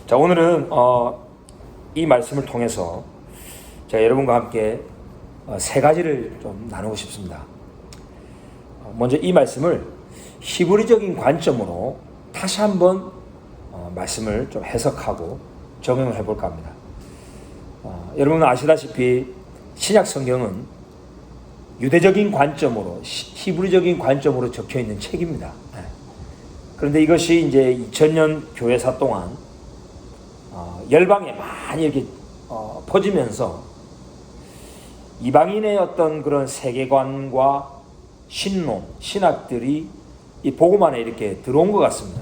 자, 오늘은 이 말씀을 통해서 제가 여러분과 함께 세 가지를 좀 나누고 싶습니다. 먼저 이 말씀을 히브리적인 관점으로 다시 한번 말씀을 좀 해석하고 적용을 해볼까 합니다. 여러분 아시다시피 신약 성경은 유대적인 관점으로, 히브리적인 관점으로 적혀 있는 책입니다. 그런데 이것이 이제 2000년 교회사 동안 열방에 많이 이렇게 퍼지면서 이방인의 어떤 그런 세계관과 신론, 신학들이 이 복음 안에 이렇게 들어온 것 같습니다.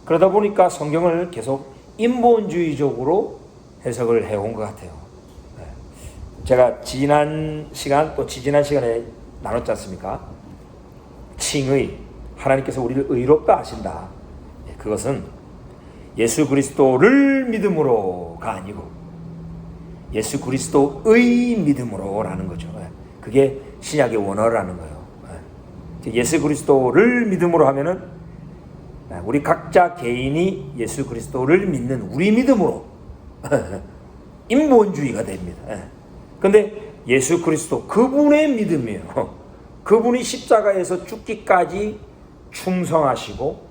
그러다 보니까 성경을 계속 인본주의적으로 해석을 해온 것 같아요. 제가 지난 시간 또 지지난 시간에 나눴지 않습니까? 칭의, 하나님께서 우리를 의롭다 하신다. 그것은 예수 그리스도를 믿음으로가 아니고 예수 그리스도의 믿음으로라는 거죠. 그게 신약의 원어라는 거예요. 예수 그리스도를 믿음으로 하면은 우리 각자 개인이 예수 그리스도를 믿는 우리 믿음으로 인본주의가 됩니다. 그런데 예수 그리스도 그분의 믿음이에요. 그분이 십자가에서 죽기까지 충성하시고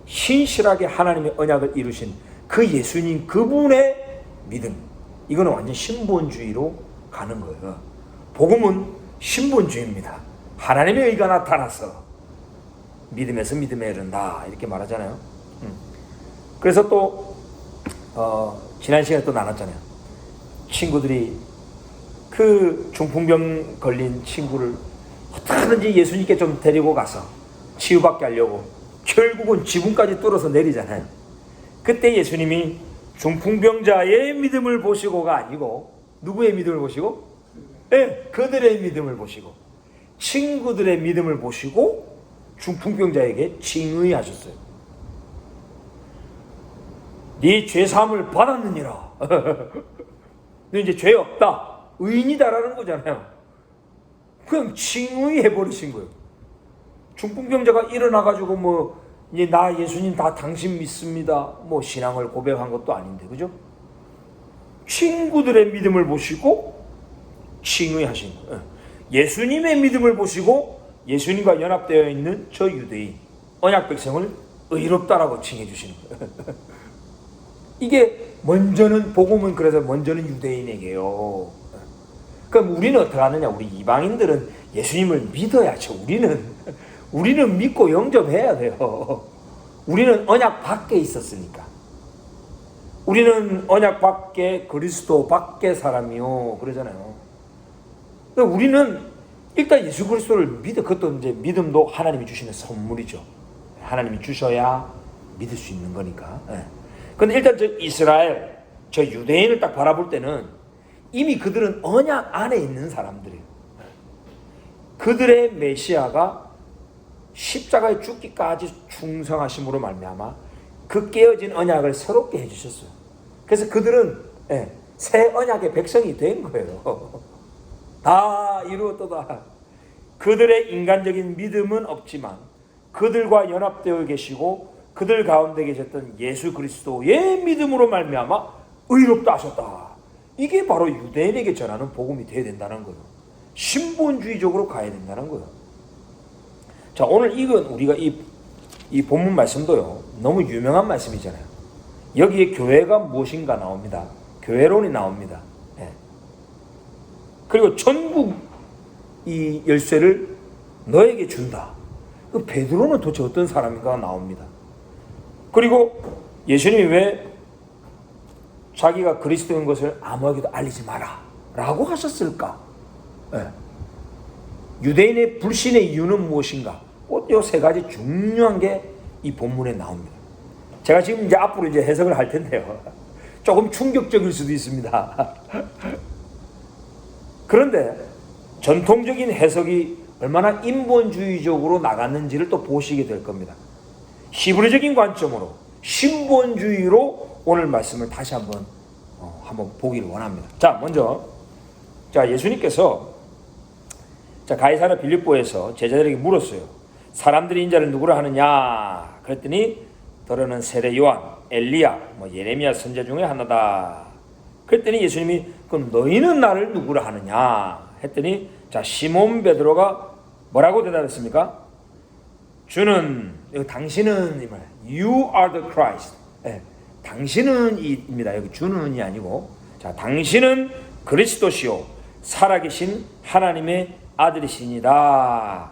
신실하게 하나님의 언약을 이루신 그 예수님 그분의 믿음, 이거는 완전 신본주의로 가는 거예요. 복음은 신본주의입니다. 하나님의 의가 나타나서 믿음에서 믿음에 이른다 이렇게 말하잖아요. 그래서 또 지난 시간에 또 나눴잖아요. 친구들이 그 중풍병 걸린 친구를 어떻게든지 예수님께 좀 데리고 가서 치유받게 하려고 결국은 지붕까지 뚫어서 내리잖아요. 그때 예수님이 중풍병자의 믿음을 보시고가 아니고 누구의 믿음을 보시고? 그들의 믿음을 보시고 친구들의 믿음을 보시고 중풍병자에게 칭의하셨어요. 네 죄사함을 받았느니라. 너 이제 죄 없다, 의인이다라는 거잖아요. 그냥 칭의해버리신 거예요. 중풍병자가 일어나가지고 뭐 이제 나 예수님 다 당신 믿습니다 뭐 신앙을 고백한 것도 아닌데, 그죠? 친구들의 믿음을 보시고 칭의하신 거예요. 예수님의 믿음을 보시고 예수님과 연합되어 있는 저 유대인 언약 백성을 의롭다라고 칭해 주시는 거예요. 이게 먼저는 복음은 그래서 먼저는 유대인에게요. 그럼 우리는 어떻게 하느냐? 우리 이방인들은 예수님을 믿어야죠. 우리는 믿고 영접해야 돼요. 우리는 언약 밖에 있었으니까. 우리는 언약 밖에, 그리스도 밖에 사람이요 그러잖아요. 우리는 일단 예수 그리스도를 믿어. 그것도 이제 믿음도 하나님이 주시는 선물이죠. 하나님이 주셔야 믿을 수 있는 거니까. 근데 일단 저 이스라엘, 저 유대인을 딱 바라볼 때는 이미 그들은 언약 안에 있는 사람들이에요. 그들의 메시아가 십자가에 죽기까지 충성하심으로 말미암아 그 깨어진 언약을 새롭게 해주셨어요. 그래서 그들은 새 언약의 백성이 된 거예요. 다 이루었도다. 그들의 인간적인 믿음은 없지만 그들과 연합되어 계시고 그들 가운데 계셨던 예수 그리스도의 믿음으로 말미암아 의롭다 하셨다. 이게 바로 유대인에게 전하는 복음이 되어야 된다는 거예요. 신본주의적으로 가야 된다는 거예요. 자, 오늘 이건 우리가 이 본문 말씀도요 너무 유명한 말씀이잖아요. 여기에 교회가 무엇인가 나옵니다. 교회론이 나옵니다. 그리고 전국 이 열쇠를 너에게 준다. 그 베드로는 도대체 어떤 사람인가 나옵니다. 그리고 예수님이 왜 자기가 그리스도인 것을 아무에게도 알리지 마라 라고 하셨을까? 유대인의 불신의 이유는 무엇인가? 꼭 이 세 가지 중요한 게 이 본문에 나옵니다. 제가 지금 이제 앞으로 이제 해석을 할 텐데요. 조금 충격적일 수도 있습니다. 그런데 전통적인 해석이 얼마나 인본주의적으로 나갔는지를 또 보시게 될 겁니다. 히브리적인 관점으로 신본주의로 오늘 말씀을 다시 한번 보기를 원합니다. 자, 먼저 예수님께서 가이사랴 빌립보에서 제자들에게 물었어요. 사람들이 인자를 누구라 하느냐? 그랬더니 더러는 세례 요한, 엘리야, 예레미야 선지 중에 하나다. 그랬더니 예수님이 그럼 너희는 나를 누구라 하느냐 했더니 자 시몬 베드로가 뭐라고 대답했습니까? 주는 당신은 이 말, You are the Christ. 당신은 입니다. 여기 주는이 아니고 자 당신은 그리스도시요 살아계신 하나님의 아들이시니다.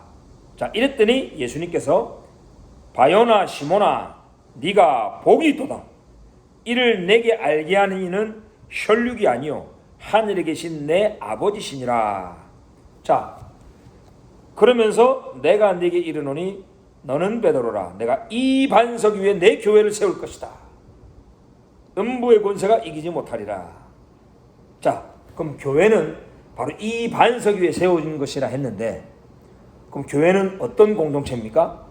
자 이랬더니 예수님께서 바요나 시몬아 네가 복이 있도다. 이를 내게 알게 하는 이는 혈육이 아니요 하늘에 계신 내 아버지시니라. 자 그러면서 내가 네게 이르노니 너는 베드로라. 내가 이 반석 위에 내 교회를 세울 것이다. 음부의 권세가 이기지 못하리라. 자 그럼 교회는 바로 이 반석 위에 세워진 것이라 했는데 그럼 교회는 어떤 공동체입니까?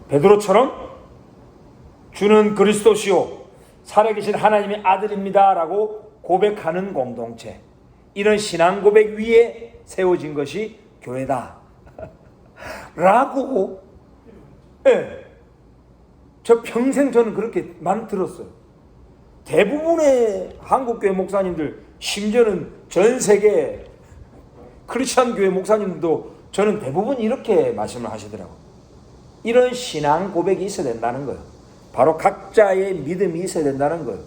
베드로처럼 주는 그리스도시요 살아계신 하나님의 아들입니다 라고 고백하는 공동체, 이런 신앙 고백 위에 세워진 것이 교회다 라고 저 평생 저는 그렇게만 들었어요. 대부분의 한국교회 목사님들, 심지어는 전 세계 크리스천 교회 목사님들도 저는 대부분 이렇게 말씀을 하시더라고요. 이런 신앙 고백이 있어야 된다는 거예요. 바로 각자의 믿음이 있어야 된다는 거예요.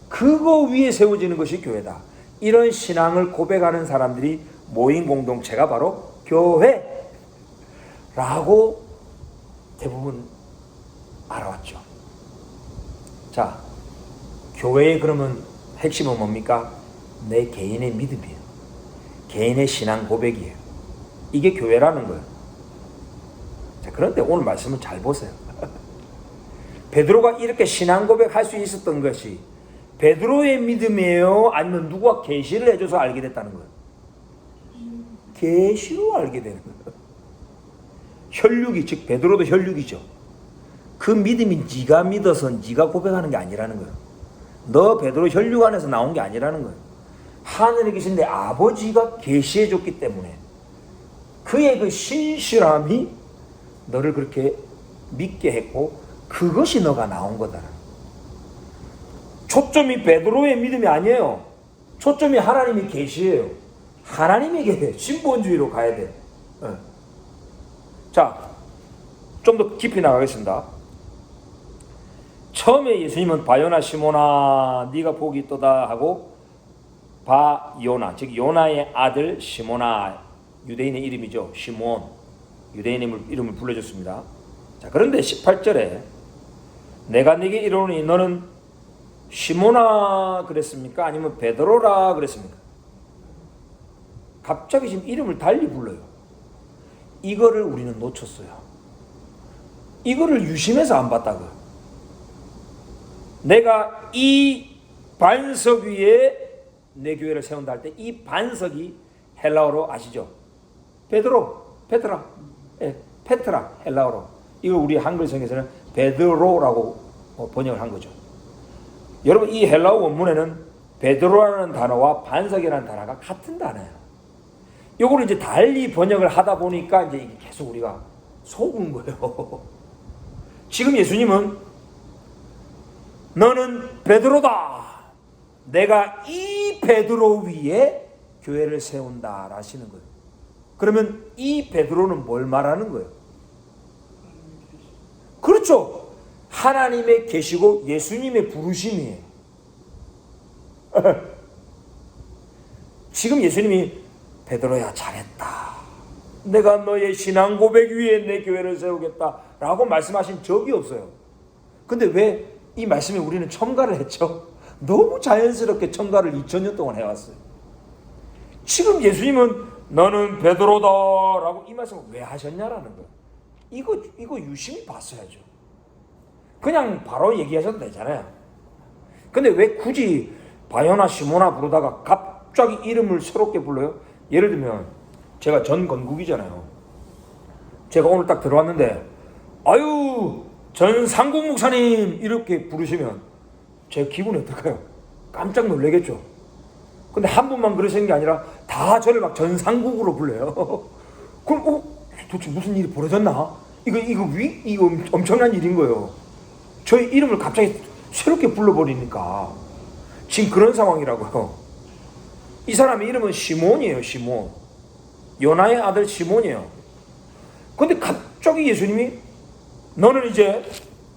그거 위에 세워지는 것이 교회다. 이런 신앙을 고백하는 사람들이 모인 공동체가 바로 교회라고 대부분 알아왔죠. 자, 교회의 그러면 핵심은 뭡니까? 내 개인의 믿음이에요. 개인의 신앙 고백이에요. 이게 교회라는 거예요. 자, 그런데 오늘 말씀을 잘 보세요. 베드로가 이렇게 신앙 고백할 수 있었던 것이 베드로의 믿음이에요? 아니면 누가 계시를 해줘서 알게 됐다는 거예요? 계시로 알게 되는 거예요. 혈육이, 즉 베드로도 혈육이죠. 그 믿음이 네가 믿어서 네가 고백하는 게 아니라는 거예요. 너 베드로 혈육 안에서 나온 게 아니라는 거예요. 하늘에 계신 내 아버지가 계시해 줬기 때문에 그의 그 신실함이 너를 그렇게 믿게 했고 그것이 너가 나온 거다. 초점이 베드로의 믿음이 아니에요. 초점이 하나님의 계시예요. 하나님에게 신본주의로 가야 돼. 자, 좀 더 깊이 나가겠습니다. 처음에 예수님은 바요나 시몬아 네가 복이 있도다 하고 바요나, 즉 요나의 아들 시몬아, 유대인의 이름이죠. 시몬, 유대인의 이름을 불러줬습니다. 자, 그런데 18절에 내가 네게 이르노니 너는 시몬아 그랬습니까? 아니면 베드로라 그랬습니까? 갑자기 지금 이름을 달리 불러요. 이거를 우리는 놓쳤어요. 이거를 유심해서 안 봤다고요. 내가 이 반석 위에 내 교회를 세운다 할 때 이 반석이 헬라어로 아시죠? 베드로, 페트라, 페트라 헬라어로. 이걸 우리 한글 성경에서는 베드로라고 번역을 한 거죠. 여러분 이 헬라어 원문에는 베드로라는 단어와 반석이라는 단어가 같은 단어예요. 요거를 이제 달리 번역을 하다 보니까 이제 이게 계속 우리가 속은 거예요. 지금 예수님은 너는 베드로다. 내가 이 베드로 위에 교회를 세운다 라시는 거예요. 그러면 이 베드로는 뭘 말하는 거예요? 그렇죠. 하나님의 계시고 예수님의 부르심이에요. 지금 예수님이 베드로야 잘했다. 내가 너의 신앙 고백 위에 내 교회를 세우겠다 라고 말씀하신 적이 없어요. 근데 왜 이 말씀에 우리는 첨가를 했죠? 너무 자연스럽게 첨가를 2000년 동안 해왔어요. 지금 예수님은 너는 베드로다 라고 이 말씀을 왜 하셨냐라는 거예요. 이거 유심히 봤어야죠. 그냥 바로 얘기하셔도 되잖아요. 근데 왜 굳이 바요나 시모나 부르다가 갑자기 이름을 새롭게 불러요? 예를 들면 제가 전 건국이잖아요. 제가 오늘 딱 들어왔는데 아유 전상국 목사님 이렇게 부르시면 제 기분이 어떨까요? 깜짝 놀라겠죠. 근데 한 분만 그러시는 게 아니라 다 저를 막 전상국으로 불러요. 그럼 도대체 무슨 일이 벌어졌나? 이거 엄청난 일인 거예요. 저희 이름을 갑자기 새롭게 불러버리니까 지금 그런 상황이라고요. 이 사람의 이름은 시몬이에요. 시몬. 요나의 아들 시몬이에요. 근데 갑자기 예수님이 너는 이제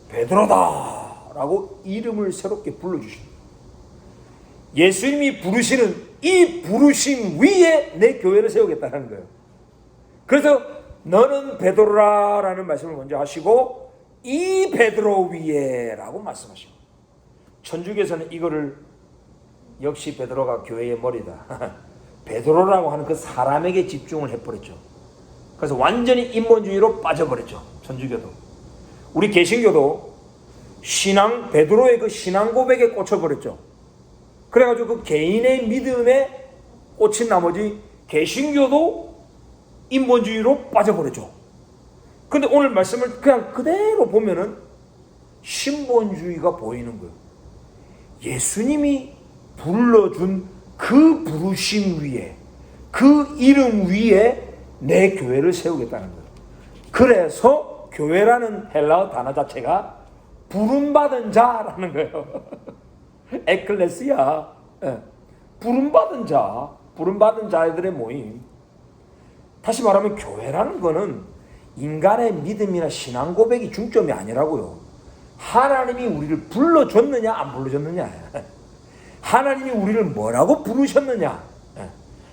베드로다 라고 이름을 새롭게 불러주십니다. 예수님이 부르시는 이 부르심 위에 내 교회를 세우겠다는 거예요. 그래서 너는 베드로라 라는 말씀을 먼저 하시고 이 베드로 위에 라고 말씀하시고, 천주교에서는 이거를 역시 베드로가 교회의 머리다 베드로라고 하는 그 사람에게 집중을 해버렸죠. 그래서 완전히 인본주의로 빠져버렸죠. 천주교도. 우리 개신교도 베드로의 그 신앙 고백에 꽂혀버렸죠. 그래가지고 그 개인의 믿음에 꽂힌 나머지 개신교도 인본주의로 빠져버렸죠. 근데 오늘 말씀을 그냥 그대로 보면은 신본주의가 보이는 거예요. 예수님이 불러준 그 부르심 위에, 그 이름 위에 내 교회를 세우겠다는 거예요. 그래서 교회라는 헬라어 단어 자체가 부름받은 자라는 거예요. 에클레시아, 부름받은 자, 부름받은 자들의 모임. 다시 말하면 교회라는 거는 인간의 믿음이나 신앙 고백이 중점이 아니라고요. 하나님이 우리를 불러줬느냐 안 불러줬느냐, 하나님이 우리를 뭐라고 부르셨느냐,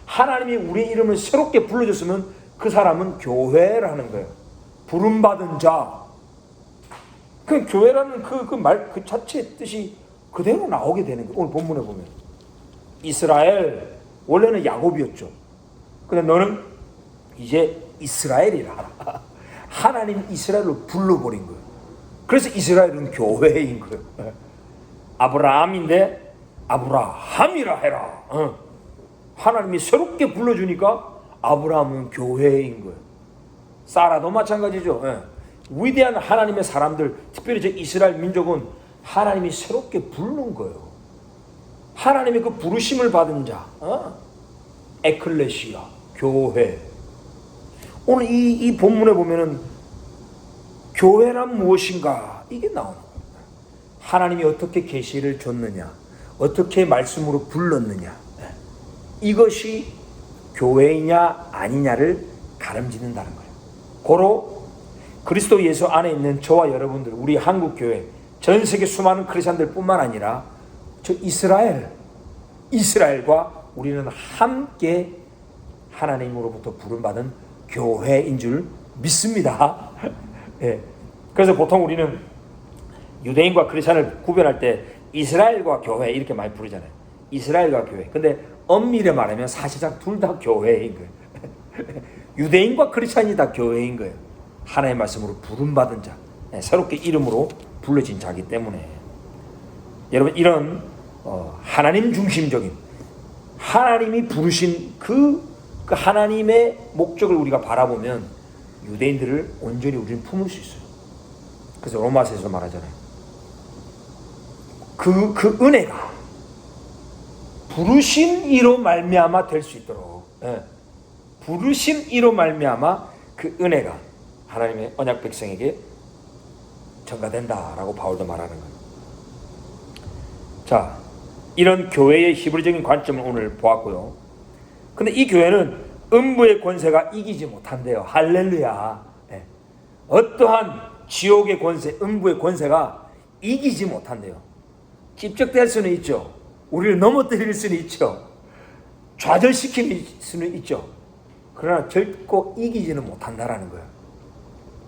하나님이 우리 이름을 새롭게 불러줬으면 그 사람은 교회라는 거예요. 부름받은 자. 그 교회라는 그 자체의 뜻이 그대로 나오게 되는 거예요. 오늘 본문에 보면 이스라엘, 원래는 야곱이었죠. 근데 너는 이제 이스라엘이라 하나님 이스라엘로 불러버린 거예요. 그래서 이스라엘은 교회인 거예요. 아브라함인데 아브라함이라 해라. 하나님이 새롭게 불러주니까 아브라함은 교회인 거예요. 사라도 마찬가지죠. 위대한 하나님의 사람들, 특별히 저 이스라엘 민족은 하나님이 새롭게 부르는 거예요. 하나님의 그 부르심을 받은 자, 에클레시아, 교회. 오늘 이 본문에 보면은 교회란 무엇인가 이게 나오는 거예요. 하나님이 어떻게 계시를 줬느냐, 어떻게 말씀으로 불렀느냐, 이것이 교회이냐 아니냐를 가름짓는다는 거예요. 고로 그리스도 예수 안에 있는 저와 여러분들, 우리 한국교회, 전 세계 수많은 크리스찬들 뿐만 아니라 저 이스라엘과 우리는 함께 하나님으로부터 부름받은 교회인 줄 믿습니다. 네. 그래서 보통 우리는 유대인과 크리스찬을 구별할 때 이스라엘과 교회 이렇게 많이 부르잖아요. 이스라엘과 교회. 근데 엄밀히 말하면 사실상 둘 다 교회인 거예요. 유대인과 크리스찬이 다 교회인 거예요. 하나님의 말씀으로 부름받은 자, 새롭게 이름으로 불러진 자기 때문에. 여러분, 이런 하나님 중심적인, 하나님이 부르신 그 하나님의 목적을 우리가 바라보면 유대인들을 온전히 우리는 품을 수 있어요. 그래서 로마서에서 말하잖아요. 그 은혜가 부르심 이로 말미암아 될 수 있도록, 부르심 이로 말미암아 그 은혜가 하나님의 언약 백성에게 전가된다라고 바울도 말하는 거예요. 자, 이런 교회의 히브리적인 관점을 오늘 보았고요. 근데 이 교회는 음부의 권세가 이기지 못한대요. 할렐루야. 어떠한 지옥의 권세, 음부의 권세가 이기지 못한대요. 집적될 수는 있죠. 우리를 넘어뜨릴 수는 있죠. 좌절시킬 수는 있죠. 그러나 결코 이기지는 못한다라는 거예요.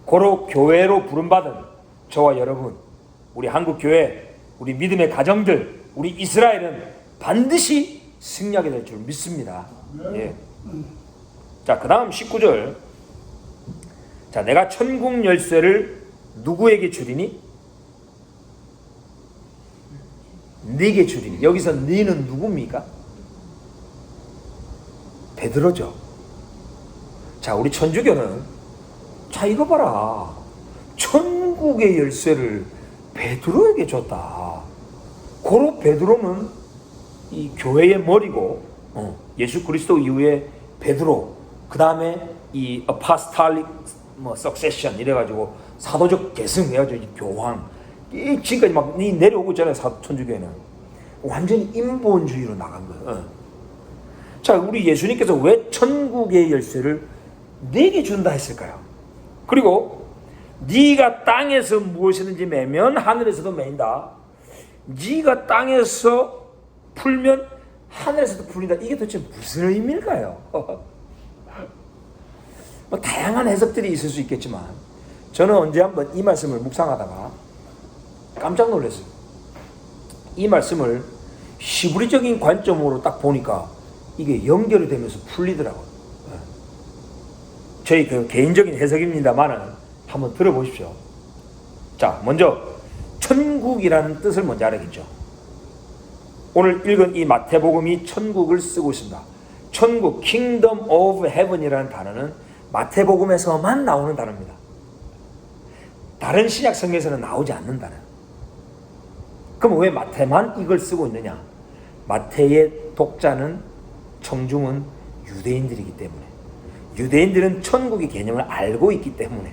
고로 교회로 부름받은 저와 여러분, 우리 한국교회, 우리 믿음의 가정들, 우리 이스라엘은 반드시 승리하게 될 줄 믿습니다. 예. 자, 그 다음 19절. 자, 내가 천국 열쇠를 누구에게 주리니? 네게 주리니. 여기서 네는 누굽니까? 베드로죠. 자, 우리 천주교는, 자, 이거 봐라, 천국의 열쇠를 베드로에게 줬다. 고로 베드로는 이 교회의 머리고, 예수 그리스도 이후에 베드로, 그 다음에 이 아포스톨릭 뭐 석세션 이래가지고 사도적 계승 해가지고 교황 이 지금까지 막 내려오고 있잖아요. 천주교회는 완전히 인본주의로 나간 거예요. 자, 우리 예수님께서 왜 천국의 열쇠를 네게 준다 했을까요? 그리고 네가 땅에서 무엇이든지 매면 하늘에서도 매인다. 네가 땅에서 풀면 하늘에서도 풀린다. 이게 도대체 무슨 의미일까요? 뭐 다양한 해석들이 있을 수 있겠지만 저는 언제 한번 이 말씀을 묵상하다가 깜짝 놀랐어요. 이 말씀을 시브리적인 관점으로 딱 보니까 이게 연결이 되면서 풀리더라고요. 저희 그 개인적인 해석입니다만은 한번 들어보십시오. 자, 먼저 천국이라는 뜻을 먼저 알아야겠죠. 오늘 읽은 이 마태복음이 천국을 쓰고 있습니다. 천국, Kingdom of Heaven이라는 단어는 마태복음에서만 나오는 단어입니다. 다른 신약 성경에서는 나오지 않는 단어예요. 그럼 왜 마태만 이걸 쓰고 있느냐? 마태의 독자는 청중은 유대인들이기 때문에, 유대인들은 천국의 개념을 알고 있기 때문에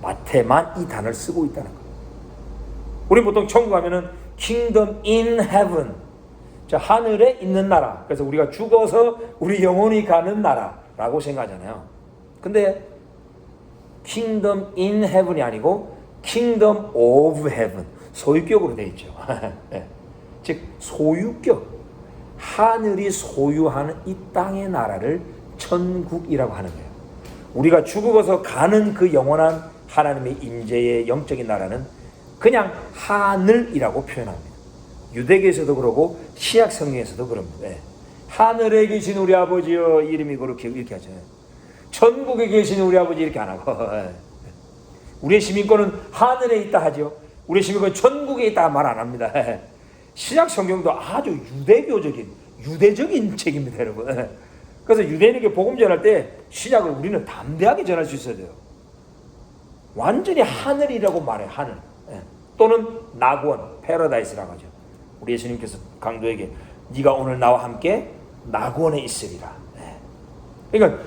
마태만 이 단어를 쓰고 있다는 거예요. 우리 보통 천국 하면은 Kingdom in Heaven, 자, 하늘에 있는 나라. 그래서 우리가 죽어서 우리 영혼이 가는 나라라고 생각하잖아요. 근데 Kingdom in Heaven이 아니고 Kingdom of Heaven, 소유격으로 되어 있죠. 즉 소유격, 하늘이 소유하는 이 땅의 나라를 천국이라고 하는 거예요. 우리가 죽어서 가는 그 영원한 하나님의 임재의 영적인 나라는 그냥 하늘이라고 표현합니다. 유대교에서도 그러고 신약 성경에서도 그럽니다. 하늘에 계신 우리 아버지여, 이름이 그렇게 이렇게 하죠. 천국에 계신 우리 아버지 이렇게 안 하고 우리의 시민권은 하늘에 있다 하죠. 우리의 시민권은 천국에 있다 말 안 합니다. 신약 성경도 아주 유대적인 책입니다, 여러분. 그래서 유대인에게 복음 전할 때 신약을 우리는 담대하게 전할 수 있어야 돼요. 완전히 하늘이라고 말해요. 하늘. 또는 낙원, 패러다이스라고 하죠. 우리 예수님께서 강도에게 네가 오늘 나와 함께 낙원에 있으리라. 그러니까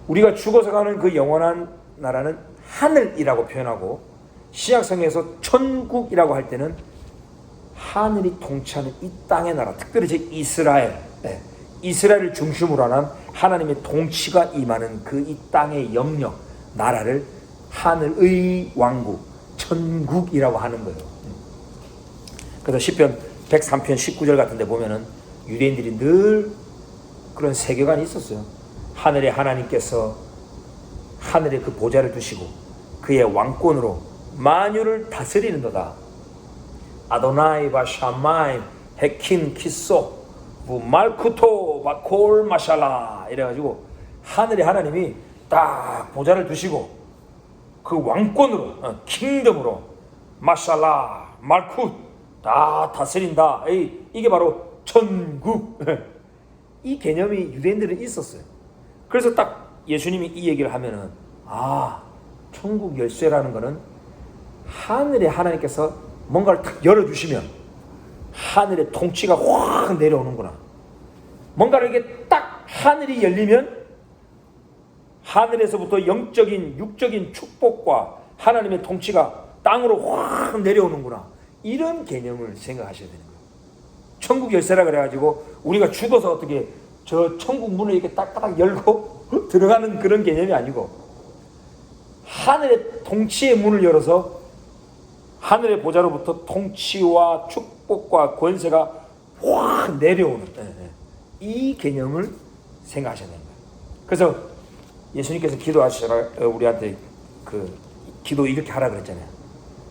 우리가 죽어서 가는 그 영원한 나라는 하늘이라고 표현하고, 신약성경에서 천국이라고 할 때는 하늘이 통치하는 이 땅의 나라, 특별히 이스라엘, 이스라엘을 중심으로 하는 하나님의 통치가 임하는 그 이 땅의 영역, 나라를 하늘의 왕국, 천국이라고 하는 거예요. 그래서 시편 103편 19절 같은 데 보면은 유대인들이 늘 그런 세계관이 있었어요. 하늘의 하나님께서 하늘에 그 보좌를 두시고 그의 왕권으로 만유를 다스리는도다. 아도나이 바샤마임 헤킨 키소 말쿠토 바콜 마샬라, 이래가지고 하늘의 하나님이 딱 보좌를 두시고 그 왕권으로, 킹덤으로 마샬라 말쿠 다 다스린다. 이게 바로 천국. 이 개념이 유대인들은 있었어요. 그래서 딱 예수님이 이 얘기를 하면은, 아, 천국 열쇠라는 거는 하늘에 하나님께서 뭔가를 딱 열어주시면 하늘의 통치가 확 내려오는구나. 뭔가를 이렇게 딱 하늘이 열리면 하늘에서부터 영적인 육적인 축복과 하나님의 통치가 땅으로 확 내려오는구나. 이런 개념을 생각하셔야 되는 거예요. 천국 열쇠라 그래가지고 우리가 죽어서 어떻게 저 천국 문을 이렇게 딱딱 열고 들어가는 그런 개념이 아니고, 하늘의 통치의 문을 열어서 하늘의 보좌로부터 통치와 축복과 권세가 확 내려오는 이 개념을 생각하셔야 됩니다. 그래서 예수님께서 기도하시라, 우리한테 그 기도 이렇게 하라 그랬잖아요.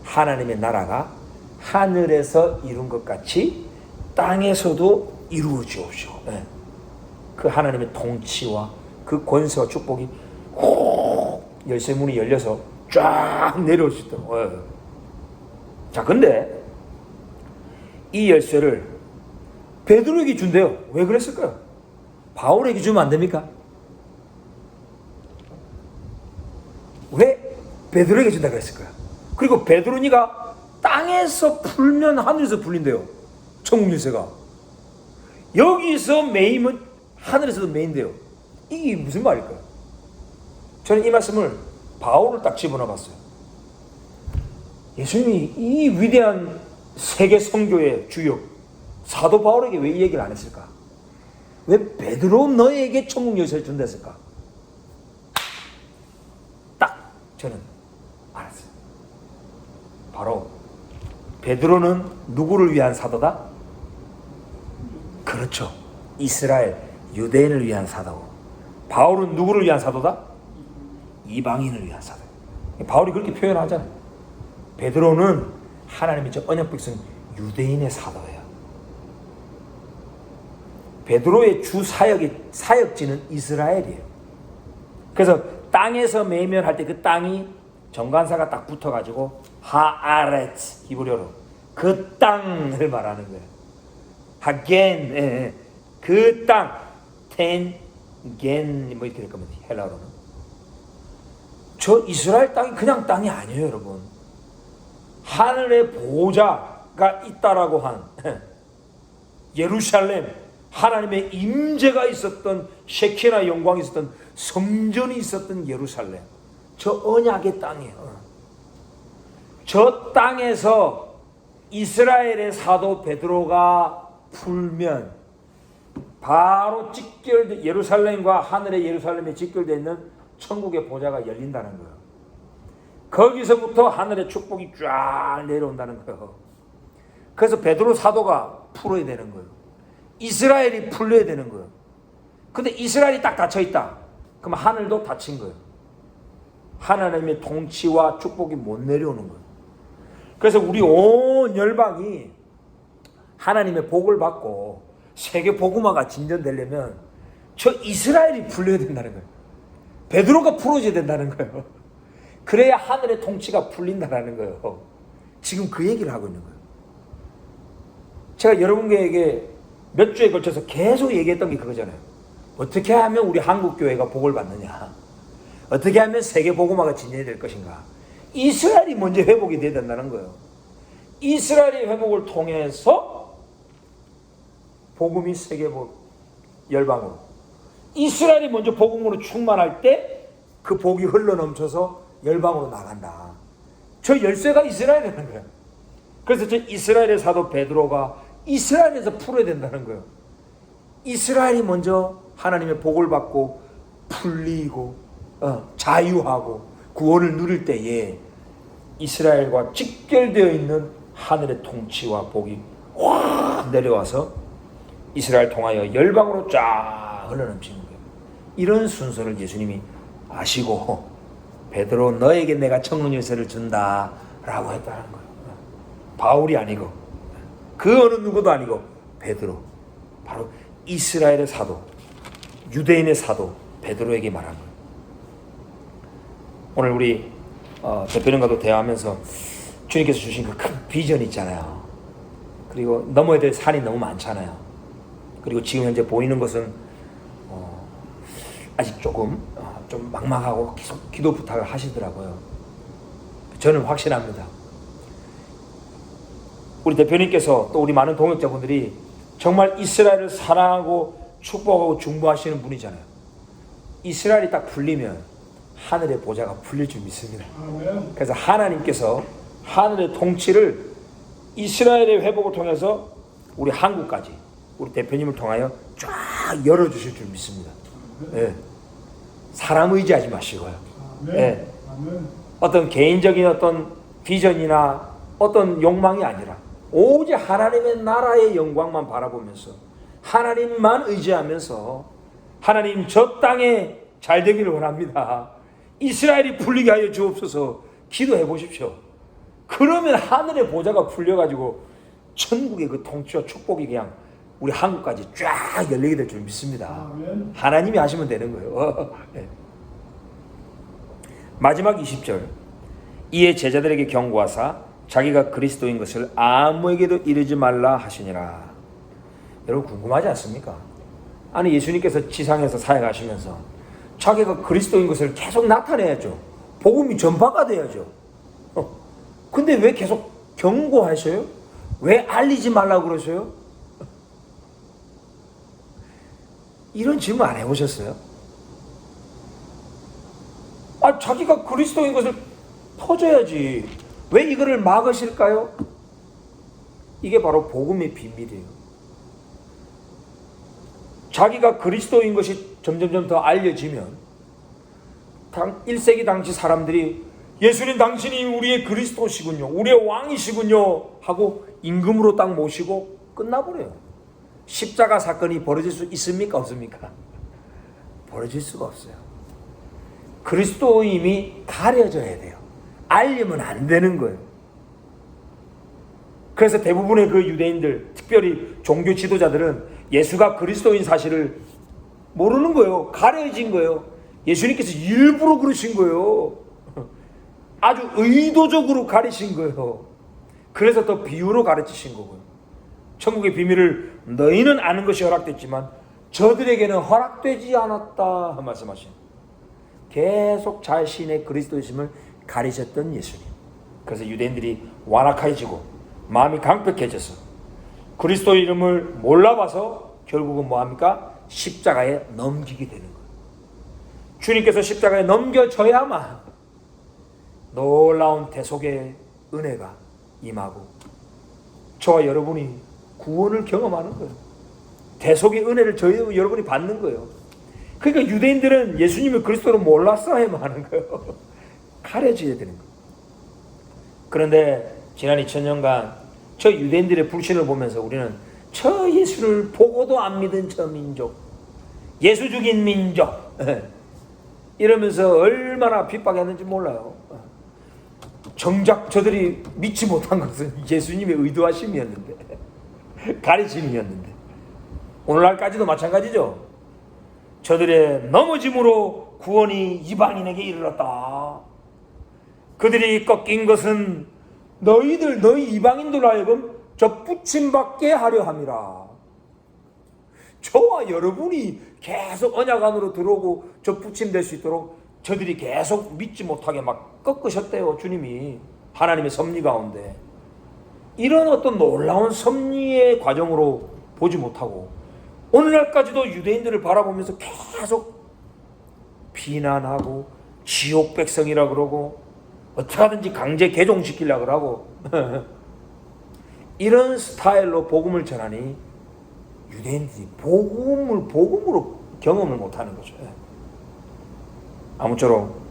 하나님의 나라가 하늘에서 이룬 것 같이 땅에서도 이루어지옵시오. 그 하나님의 통치와 그 권세와 축복이 열쇠 문이 열려서 쫙 내려올 수 있도록. 자, 근데 이 열쇠를 베드로에게 준대요. 왜 그랬을까요? 바울에게 주면 안 됩니까? 왜 베드로에게 준다 그랬을까요? 그리고 베드로니가 땅에서 풀면 하늘에서 풀린대요. 천국 열쇠가. 여기서 매이면 하늘에서도 매인데요. 이게 무슨 말일까요? 저는 이 말씀을 바울을 딱 집어넣어 봤어요. 예수님이 이 위대한 세계 선교의 주역 사도 바울에게 왜 이 얘기를 안 했을까? 왜 베드로 너에게 천국 열쇠를 준다 했을까? 딱 저는 알았어요. 바로 베드로는 누구를 위한 사도다? 그렇죠. 이스라엘 유대인을 위한 사도고, 바울은 누구를 위한 사도다? 이방인을 위한 사도. 바울이 그렇게 표현하잖아요. 베드로는 하나님의 저 언약 백성 유대인의 사도예요. 베드로의 주 사역지는 이스라엘이에요. 그래서 땅에서 매면할 때 그 땅이 정관사가 딱 붙어가지고 하아레츠 히브리어로 그 땅을 말하는 거예요. 하겐, 그 땅, 텐겐 뭐 이렇게 될 겁니다. 헬라어로는. 저 이스라엘 땅이 그냥 땅이 아니에요, 여러분. 하늘의 보좌가 있다라고 한 예루살렘, 하나님의 임재가 있었던, 셰키나 영광이 있었던, 성전이 있었던 예루살렘, 저 언약의 땅이에요. 저 땅에서 이스라엘의 사도 베드로가 풀면 바로 직결된 예루살렘과 하늘의 예루살렘에 직결되어 있는 천국의 보좌가 열린다는 거예요. 거기서부터 하늘의 축복이 쫙 내려온다는 거예요. 그래서 베드로 사도가 풀어야 되는 거예요. 이스라엘이 풀려야 되는 거예요. 근데 이스라엘이 딱 닫혀있다. 그럼 하늘도 닫힌 거예요. 하나님의 통치와 축복이 못 내려오는 거예요. 그래서 우리 온 열방이 하나님의 복을 받고 세계 복음화가 진전되려면 저 이스라엘이 풀려야 된다는 거예요. 베드로가 풀어줘야 된다는 거예요. 그래야 하늘의 통치가 풀린다는 거예요. 지금 그 얘기를 하고 있는 거예요. 제가 여러분에게 몇 주에 걸쳐서 계속 얘기했던 게 그거잖아요. 어떻게 하면 우리 한국교회가 복을 받느냐, 어떻게 하면 세계 복음화가 진전이 될 것인가. 이스라엘이 먼저 회복이 돼야 된다는 거예요. 이스라엘의 회복을 통해서 복음이 세계 열방으로, 이스라엘이 먼저 복음으로 충만할 때 그 복이 흘러넘쳐서 열방으로 나간다. 저 열쇠가 이스라엘이라는 거예요. 그래서 저 이스라엘의 사도 베드로가 이스라엘에서 풀어야 된다는 거예요. 이스라엘이 먼저 하나님의 복을 받고 풀리고 자유하고 구원을 누릴 때에 이스라엘과 직결되어 있는 하늘의 통치와 복이 확 내려와서 이스라엘 통하여 열방으로 쫙 흘러넘치는 거예요. 이런 순서를 예수님이 아시고 베드로 너에게 내가 천국 열쇠를 준다 라고 했다는 거예요. 바울이 아니고 그 어느 누구도 아니고 베드로, 바로 이스라엘의 사도, 유대인의 사도 베드로에게 말한 거예요. 오늘 우리 대표님과도 대화하면서 주님께서 주신 그 큰 비전이 있잖아요. 그리고 넘어야 될 산이 너무 많잖아요. 그리고 지금 현재 보이는 것은 아직 조금 좀 막막하고 계속 기도 부탁을 하시더라고요. 저는 확신합니다. 우리 대표님께서 또 우리 많은 동역자분들이 정말 이스라엘을 사랑하고 축복하고 중보하시는 분이잖아요. 이스라엘이 딱 풀리면 하늘의 보좌가 풀릴 줄 믿습니다. 그래서 하나님께서 하늘의 통치를 이스라엘의 회복을 통해서 우리 한국까지 우리 대표님을 통하여 쫙 열어주실 줄 믿습니다. 네. 사람 의지하지 마시고요. 네. 어떤 개인적인 어떤 비전이나 어떤 욕망이 아니라 오직 하나님의 나라의 영광만 바라보면서 하나님만 의지하면서 하나님 저 땅에 잘 되기를 원합니다. 이스라엘이 풀리게 하여 주옵소서 기도해 보십시오. 그러면 하늘의 보좌가 풀려가지고 천국의 그 통치와 축복이 그냥 우리 한국까지 쫙 열리게 될 줄 믿습니다. 하나님이 하시면 되는 거예요. 네. 마지막 20절. 이에 제자들에게 경고하사 자기가 그리스도인 것을 아무에게도 이르지 말라 하시니라. 여러분 궁금하지 않습니까? 아니 예수님께서 지상에서 사역하시면서 자기가 그리스도인 것을 계속 나타내야죠. 복음이 전파가 돼야죠. 근데 왜 계속 경고하셔요? 왜 알리지 말라고 그러셔요? 이런 질문 안 해보셨어요? 자기가 그리스도인 것을 터져야지. 왜 이거를 막으실까요? 이게 바로 복음의 비밀이에요. 자기가 그리스도인 것이 점점점 더 알려지면 1세기 당시 사람들이 예수님 당신이 우리의 그리스도시군요, 우리의 왕이시군요 하고 임금으로 딱 모시고 끝나버려요. 십자가 사건이 벌어질 수 있습니까? 없습니까? 벌어질 수가 없어요. 그리스도임이 가려져야 돼요. 알리면 안 되는 거예요. 그래서 대부분의 그 유대인들, 특별히 종교 지도자들은 예수가 그리스도인 사실을 모르는 거예요. 가려진 거예요. 예수님께서 일부러 그러신 거예요. 아주 의도적으로 가리신 거예요. 그래서 더 비유로 가르치신 거고요. 천국의 비밀을 너희는 아는 것이 허락됐지만 저들에게는 허락되지 않았다 말씀하신, 계속 자신의 그리스도이심을 가리셨던 예수님. 그래서 유대인들이 완악해지고 마음이 강팍해져서 그리스도 이름을 몰라봐서 결국은 뭐합니까? 십자가에 넘기게 되는 거예요. 주님께서 십자가에 넘겨져야만 놀라운 대속의 은혜가 임하고 저와 여러분이 구원을 경험하는 거예요. 대속의 은혜를 저희 여러분이 받는 거예요. 그러니까 유대인들은 예수님을 그리스도로 몰랐어야만 하는 거예요. 가려져야 되는 거예요. 그런데 지난 2000년간 저 유대인들의 불신을 보면서 우리는 저 예수를 보고도 안 믿은 저 민족, 예수 죽인 민족 이러면서 얼마나 핍박했는지 몰라요. 정작 저들이 믿지 못한 것은 예수님의 의도하심이었는데, 가르침이었는데, 오늘날까지도 마찬가지죠. 저들의 넘어짐으로 구원이 이방인에게 이르렀다. 그들이 꺾인 것은 너희 이방인들 하여금 저 붙임받게 하려 함이라. 저와 여러분이 계속 언약 안으로 들어오고 저 붙임될 수 있도록 저들이 계속 믿지 못하게 막 꺾으셨대요. 주님이 하나님의 섭리 가운데 이런 어떤 놀라운 섭리의 과정으로 보지 못하고 오늘날까지도 유대인들을 바라보면서 계속 비난하고 지옥 백성이라 그러고 어떻게 하든지 강제 개종시키려고 그러고 이런 스타일로 복음을 전하니 유대인들이 복음으로 경험을 못하는 거죠. 아무쪼록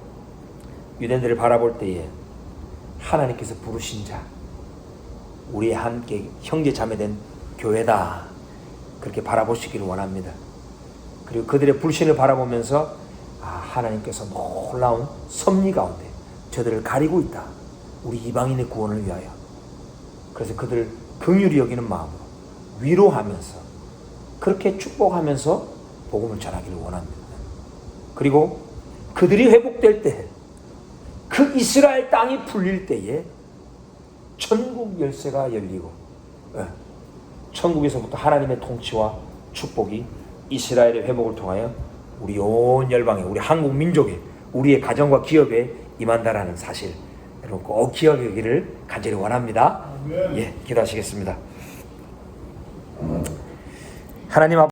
유대인들을 바라볼 때에 하나님께서 부르신 자, 우리의 함께 형제 자매된 교회다, 그렇게 바라보시기를 원합니다. 그리고 그들의 불신을 바라보면서 하나님께서 놀라운 섭리 가운데 저들을 가리고 있다, 우리 이방인의 구원을 위하여. 그래서 그들을 긍휼히 여기는 마음으로 위로하면서 그렇게 축복하면서 복음을 전하기를 원합니다. 그리고 그들이 회복될 때, 그 이스라엘 땅이 풀릴 때에 천국 열쇠가 열리고 천국에서부터 하나님의 통치와 축복이 이스라엘의 회복을 통하여 우리 온 열방에, 우리 한국 민족에, 우리의 가정과 기업에 임한다라는 사실, 여러분 꼭 기억하기를 간절히 원합니다. 예, 기도하시겠습니다. 하나님